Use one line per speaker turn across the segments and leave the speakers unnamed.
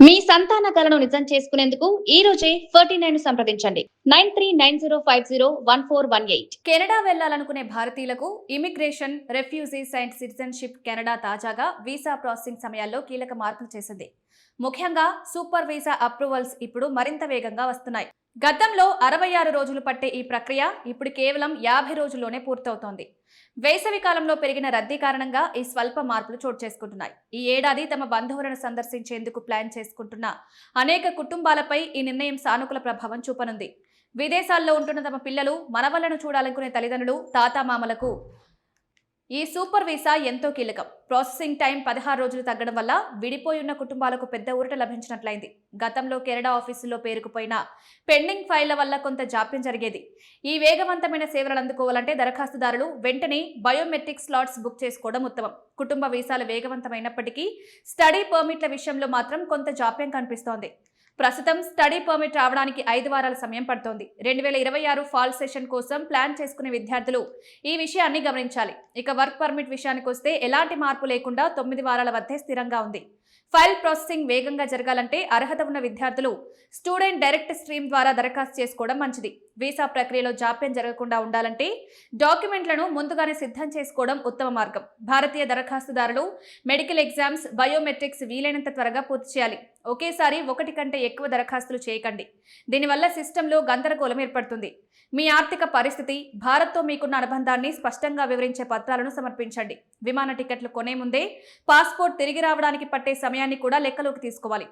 మీ సంతాన కలను నిజం చేసుకునేందుకు ఈ రోజే 49 సంప్రదించండి 9390501418.
కెనడా వెళ్లాలనుకునే భారతీయులకు immigration, refugees and citizenship Canada తాజాగా వీసా ప్రాసెసింగ్ సమయాల్లో కీలక మార్పులు చేసింది. ముఖ్యంగా సూపర్ వీసా అప్రూవల్స్ ఇప్పుడు మరింత వేగంగా వస్తున్నాయి. గతంలో 66 రోజులు పట్టే ఈ ప్రక్రియ ఇప్పుడు కేవలం 50 రోజుల్లోనే పూర్తవుతోంది. వేసవి కాలంలో పెరిగిన రద్దీ కారణంగా ఈ స్వల్ప మార్పులు చోటు చేసుకుంటున్నాయి. ఈ ఏడాది తమ బంధువులను సందర్శించేందుకు ప్లాన్ చేసుకుంటున్న అనేక కుటుంబాలపై ఈ నిర్ణయం సానుకూల ప్రభావం చూపనుంది. విదేశాల్లో ఉంటున్న తమ పిల్లలు, మనవళ్లను చూడాలనుకునే తల్లిదండ్రులు, తాతామామలకు ఈ సూపర్ వీసా ఎంతో కీలకం. ప్రాసెసింగ్ టైం 16 రోజులు తగ్గడం వల్ల విడిపోయి ఉన్న కుటుంబాలకు పెద్ద ఊరట లభించినట్లయింది. గతంలో కెనడా ఆఫీసుల్లో పేరుకుపోయిన పెండింగ్ ఫైళ్ల వల్ల కొంత జాప్యం జరిగేది. ఈ వేగవంతమైన సేవలను అందుకోవాలంటే దరఖాస్తుదారులు వెంటనే బయోమెట్రిక్ స్లాట్స్ బుక్ చేసుకోవడం ఉత్తమం. కుటుంబ వీసాలు వేగవంతమైనప్పటికీ స్టడీ పర్మిట్ల విషయంలో మాత్రం కొంత జాప్యం కనిపిస్తోంది. ప్రస్తుతం స్టడీ పర్మిట్ రావడానికి 5 వారాల సమయం పడుతోంది. 2026 ఫాల్ సెషన్ కోసం ప్లాన్ చేసుకునే విద్యార్థులు ఈ విషయాన్ని గమనించాలి. ఇక వర్క్ పర్మిట్ విషయానికి వస్తే ఎలాంటి మార్పు లేకుండా 9 వారాల వద్దే స్థిరంగా ఉంది. ఫైల్ ప్రాసెసింగ్ వేగంగా జరగాలంటే అర్హత ఉన్న విద్యార్థులు స్టూడెంట్ డైరెక్ట్ స్ట్రీమ్ ద్వారా దరఖాస్తు చేసుకోవడం మంచిది. వీసా ప్రక్రియలో జాప్యం జరగకుండా ఉండాలంటే డాక్యుమెంట్లను ముందుగానే సిద్ధం చేసుకోవడం ఉత్తమ మార్గం. భారతీయ దరఖాస్తుదారులు మెడికల్ ఎగ్జామ్స్, బయోమెట్రిక్స్ వీలైనంత త్వరగా పూర్తి చేయాలి. ఒకేసారి 1 కంటే ఎక్కువ దరఖాస్తులు చేయకండి. దీనివల్ల సిస్టంలో గందరగోళం ఏర్పడుతుంది. మీ ఆర్థిక పరిస్థితి, భారత్తో మీకున్న అనుబంధాన్ని స్పష్టంగా వివరించే పత్రాలను సమర్పించండి. విమాన టికెట్లు కొనే ముందే పాస్పోర్ట్ తిరిగి రావడానికి పట్టే సమయాన్ని కూడా లెక్కలోకి తీసుకోవాలి.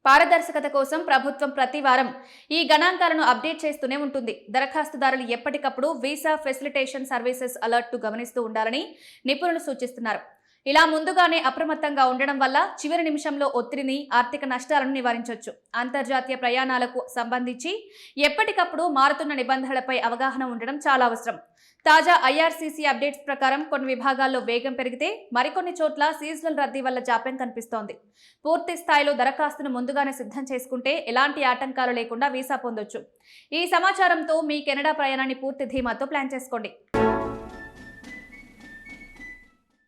పారదర్శకత కోసం ప్రభుత్వం ప్రతి వారం ఈ గణాంకాలను అప్డేట్ చేస్తూనే ఉంటుంది. దరఖాస్తుదారులు ఎప్పటికప్పుడు వీసా ఫెసిలిటేషన్ సర్వీసెస్ అలర్ట్ను గమనిస్తూ ఉండాలని నిపుణులు సూచిస్తున్నారు. ఇలా ముందుగానే అప్రమత్తంగా ఉండడం వల్ల చివరి నిమిషంలో ఒత్తిడిని, ఆర్థిక నష్టాలను నివారించవచ్చు. అంతర్జాతీయ ప్రయాణాలకు సంబంధించి ఎప్పటికప్పుడు మారుతున్న నిబంధనలపై అవగాహన ఉండడం చాలా అవసరం. తాజా ఐఆర్సీసీ అప్డేట్స్ ప్రకారం కొన్ని విభాగాల్లో వేగం పెరిగితే మరికొన్ని చోట్ల సీజనల్ రద్దీ వల్ల జాప్యం కనిపిస్తోంది. పూర్తి స్థాయిలో దరఖాస్తును ముందుగానే సిద్ధం చేసుకుంటే ఎలాంటి ఆటంకాలు లేకుండా వీసా పొందొచ్చు. ఈ సమాచారంతో మీ కెనడా ప్రయాణాన్ని పూర్తి ధీమాతో ప్లాన్ చేసుకోండి.